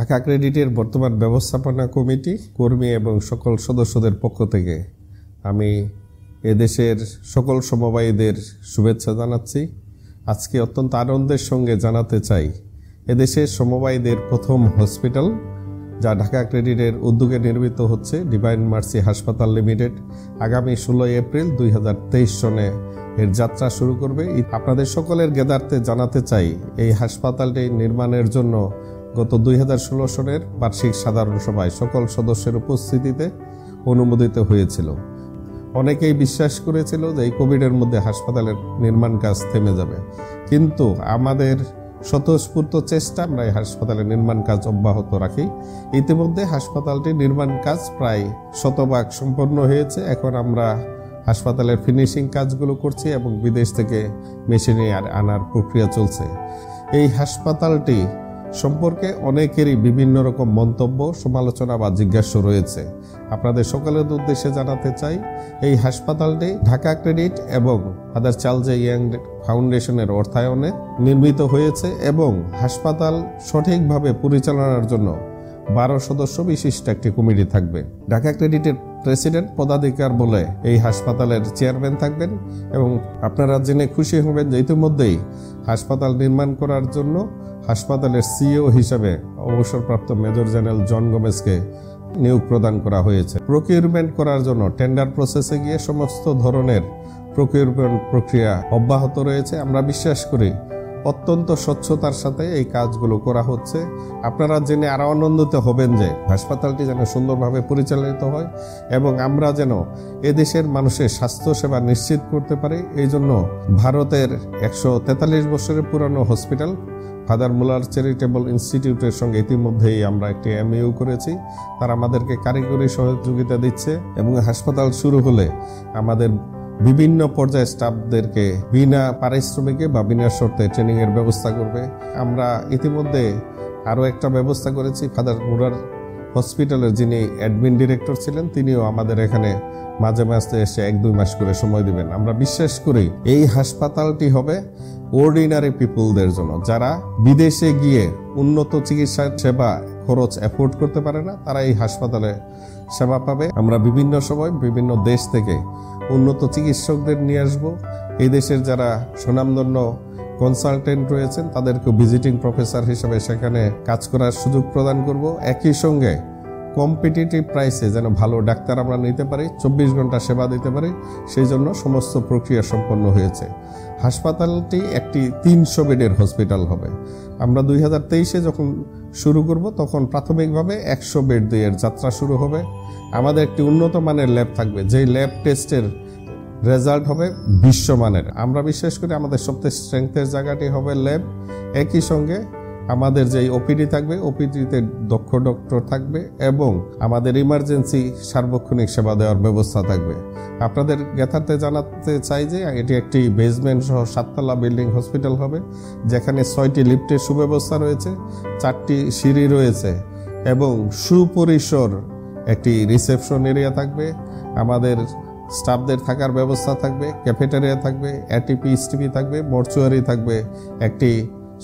ঢাকা ক্রেডিটের বর্তমান ব্যবস্থাপনা কমিটি কর্মী এবং সকল সদস্যদের পক্ষ থেকে আমি এদেশের সকল সমবায়ীদের শুভেচ্ছা জানাচ্ছি। আজকে অত্যন্ত আনন্দের সঙ্গে জানাতে চাই, এদেশের সমবায়ীদের প্রথম হসপিটাল যা ঢাকা ক্রেডিটের উদ্যোগে নির্মিত হচ্ছে ডিভাইন মার্সি হাসপাতাল লিমিটেড আগামী 16 এপ্রিল 2023 সনে এর যাত্রা শুরু করবে। আপনাদের সকলের জ্ঞাতার্থে জানাতে চাই, এই হাসপাতালটি নির্মাণের জন্য গত 2016 সনের বার্ষিক সাধারণ সভায় সকল সদস্যের উপস্থিতিতে অনুমোদিত হয়েছিল। অনেকেই বিশ্বাস করেছিল যে এই কোভিডের মধ্যে হাসপাতালের নির্মাণ কাজ থেমে যাবে, কিন্তু আমাদের স্বতঃস্ফূর্ত চেষ্টা আমরা এই হাসপাতালের নির্মাণ কাজ অব্যাহত রাখি। ইতিমধ্যে হাসপাতালটির নির্মাণ কাজ প্রায় 100% সম্পন্ন হয়েছে। এখন আমরা হাসপাতালের ফিনিশিং কাজগুলো করছি এবং বিদেশ থেকে মেশিনে আনার প্রক্রিয়া চলছে। এই হাসপাতালটি সম্পর্কে অনেকেরই বিভিন্ন রকম মন্তব্য, সমালোচনা বা জিজ্ঞাসা রয়েছে। আপনাদের সকলের উদ্দেশ্যে জানাতে চাই, এই হাসপাতালটি ঢাকা ক্রেডিট এবং ফাদার চার্লস ইয়াং ফাউন্ডেশনের অর্থায়নে নির্মিত হয়েছে এবং হাসপাতাল সঠিকভাবে পরিচালনার জন্য 12 সদস্য বিশিষ্ট একটি কমিটি থাকবে। ঢাকা ক্রেডিটের প্রেসিডেন্ট পদাধিকার বলে এই হাসপাতালের চেয়ারম্যান থাকবেন এবং আপনারা জেনে খুশি হবেন যে ইতিমধ্যেই হাসপাতাল নির্মাণ করার জন্য হাসপাতালের সিইও হিসাবে অবসরপ্রাপ্ত মেজর জেনারেল জন গোমেজকে নিয়োগ প্রদান করা হয়েছে। প্রকিউরমেন্ট করার জন্য টেন্ডার প্রসেসে গিয়ে সমস্ত ধরনের প্রকিউরমেন্ট প্রক্রিয়া অব্যাহত রয়েছে। আমরা বিশ্বাস করি অত্যন্ত স্বচ্ছতার সাথে এই কাজগুলো করা হচ্ছে। আপনারা জেনে আরো আনন্দিত হবেন যে হাসপাতালটি যেন সুন্দরভাবে পরিচালিত হয় এবং আমরা যেন এদেশের মানুষের স্বাস্থ্য সেবা নিশ্চিত করতে পারি। এই জন্য ভারতের 143 বছরের পুরানো হসপিটাল ফাদার মুলার চ্যারিটেবল ইনস্টিটিউটের সঙ্গে ইতিমধ্যেই আমরা একটি এমইউ করেছি। তারা আমাদেরকে কারিগরি সহযোগিতা দিচ্ছে এবং হাসপাতাল শুরু হলে আমাদের বিভিন্ন পর্যায়ে স্টাফদেরকে বিনা পারিশ্রমিকে বা বিনা শর্তে ট্রেনিং এর ব্যবস্থা করবে। আমরা ইতিমধ্যে আরো একটা ব্যবস্থা করেছি, ফাদার মুলার হসপিটালের যিনি অ্যাডমিন ডিরেক্টর ছিলেন তিনিও আমাদের এখানে মাঝে মাঝে এসে 1-2 মাস করে সময় দিবেন। আমরা বিশ্বাস করি এই হাসপাতালটি হবে অর্ডিনারি পিপলদের জন্য, যারা বিদেশে গিয়ে উন্নত চিকিৎসা সেবা খরচ অ্যাফোর্ড করতে পারে না, তারা এই হাসপাতালে সেবা পাবে। আমরা বিভিন্ন সময় বিভিন্ন দেশ থেকে উন্নত চিকিৎসকদের নিয়ে আসবো। এই দেশের যারা সুনামধন্য কনসালটেন্ট রয়েছেন তাদেরকে ভিজিটিং প্রফেসর হিসেবে সেখানে কাজ করার সুযোগ প্রদান করব। একই সঙ্গে কম্পিটিটিভ প্রাইসে যেন ভালো ডাক্তার আমরা নিতে পারি, 24 ঘন্টা সেবা দিতে পারি, সেই জন্য সমস্ত প্রক্রিয়া সম্পন্ন হয়েছে। হাসপাতালটি একটি 300 বেডের হসপিটাল হবে। আমরা 2023-এ যখন শুরু করব তখন প্রাথমিকভাবে 100 বেড দিয়ে যাত্রা শুরু হবে। আমাদের একটি উন্নত মানের ল্যাব থাকবে, যেই ল্যাব টেস্টের রেজাল্ট হবে বিশ্বমানের। আমরা বিশ্বাস করি আমাদের সবচেয়ে স্ট্রেংথের জায়গাটি হবে ল্যাব। একই সঙ্গে আমাদের যে ওপিডি থাকবে, ওপিডিতে দক্ষ ডক্টর থাকবে এবং আমাদের ইমার্জেন্সি সার্বক্ষণিক সেবা দেওয়ার ব্যবস্থা থাকবে। আপনাদের জ্ঞাতার্থে জানাতে চাই যে এটি একটি বেসমেন্ট সহ 7 তলা বিল্ডিং হসপিটাল হবে, যেখানে 6টি লিফটের সুব্যবস্থা রয়েছে, 4টি সিঁড়ি রয়েছে এবং সুপরিসর একটি রিসেপশন এরিয়া থাকবে। আমাদের স্টাফদের থাকার ব্যবস্থা থাকবে, ক্যাফেটেরিয়া থাকবে, এটিপি স্টিপি থাকবে, মর্চুয়ারি থাকবে, একটি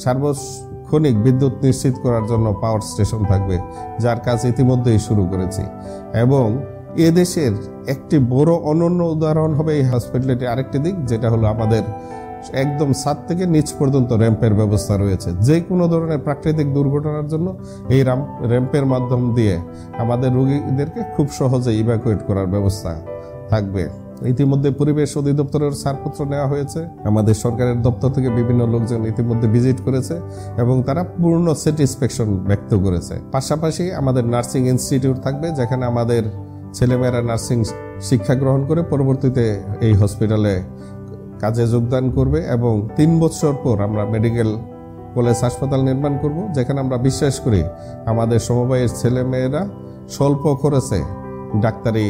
সার্বক্ষণিক বিদ্যুৎ নিশ্চিত করার জন্য পাওয়ার স্টেশন থাকবে, যার কাজ ইতিমধ্যেই শুরু করেছি। এবং এদেশের একটি বড় অনন্য উদাহরণ হবে এই হসপিটালটি আরেকটি দিক, যেটা হলো আমাদের একদম ছাদ থেকে নিচ পর্যন্ত র্যাম্পের ব্যবস্থা রয়েছে। যে কোনো ধরনের প্রাকৃতিক দুর্ঘটনার জন্য এই র্যাম্পের মাধ্যম দিয়ে আমাদের রোগীদেরকে খুব সহজে ইভ্যাকুয়েট করার ব্যবস্থা থাকবে। ইতিমধ্যে পরিবেশ অধিদপ্তরের ছাড়পত্র নেওয়া হয়েছে। আমাদের সরকারের দপ্তর থেকে বিভিন্ন লোকজন ইতিমধ্যে ভিজিট করেছে এবং তারা পূর্ণ স্যাটিসফ্যাকশন ব্যক্ত করেছে। পাশাপাশি আমাদের নার্সিং ইনস্টিটিউট থাকবে, যেখানে আমাদের ছেলেমেয়েরা নার্সিং শিক্ষা গ্রহণ করে পরবর্তীতে এই হসপিটালে কাজে যোগদান করবে এবং 3 বছর পর আমরা মেডিকেল কলেজ হাসপাতাল নির্মাণ করব, যেখানে আমরা বিশ্বাস করি আমাদের সমবায়ের ছেলেমেয়েরা স্বল্প খরচে ডাক্তারি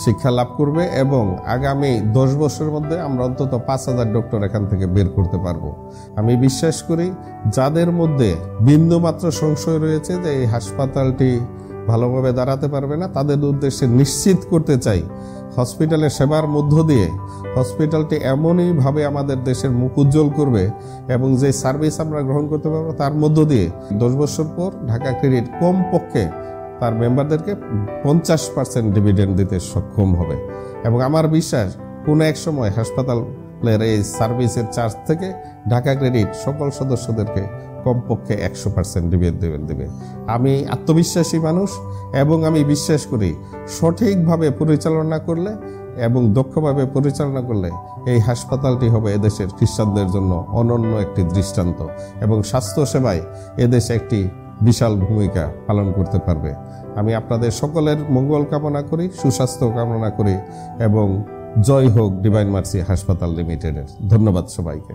শিক্ষা লাভ করবে এবং আগামী 10 বছরের মধ্যে আমরা অন্তত 5000 ডক্টর এখান থেকে বের করতে পারবো। আমি বিশ্বাস করি যাদের মধ্যে বিন্দুমাত্র সংশয় রয়েছে যে এই হাসপাতালটি ভালোভাবে দাঁড়াতে পারবে না, তাদের উদ্দেশ্যে নিশ্চিত করতে চাই হসপিটালের সেবার মধ্য দিয়ে হসপিটালটি এমনইভাবে আমাদের দেশের মুখ উজ্জ্বল করবে এবং যে সার্ভিস আমরা গ্রহণ করতে পারবো তার মধ্য দিয়ে 10 বছর পর ঢাকা ক্রেডিট কমপক্ষে তার মেম্বারদেরকে 50% ডিভিডেন্ড দিতে সক্ষম হবে। এবং আমার বিশ্বাস কোনো এক সময় হাসপাতালের এই সার্ভিসের চার্জ থেকে ঢাকা ক্রেডিট সকল সদস্যদেরকে কমপক্ষে 100% ডিভিডেন্ড দেবে। আমি আত্মবিশ্বাসী মানুষ এবং আমি বিশ্বাস করি সঠিকভাবে পরিচালনা করলে এবং দক্ষভাবে পরিচালনা করলে এই হাসপাতালটি হবে এদেশের খ্রিস্টানদের জন্য অনন্য একটি দৃষ্টান্ত এবং স্বাস্থ্যসেবায় এদেশে একটি বিশাল ভূমিকা পালন করতে পারবে। আমি আপনাদের সকলের মঙ্গল কামনা করি, সুস্বাস্থ্য কামনা করি এবং জয় হোক ডিভাইন মার্সি হাসপাতাল লিমিটেডের। ধন্যবাদ সবাইকে।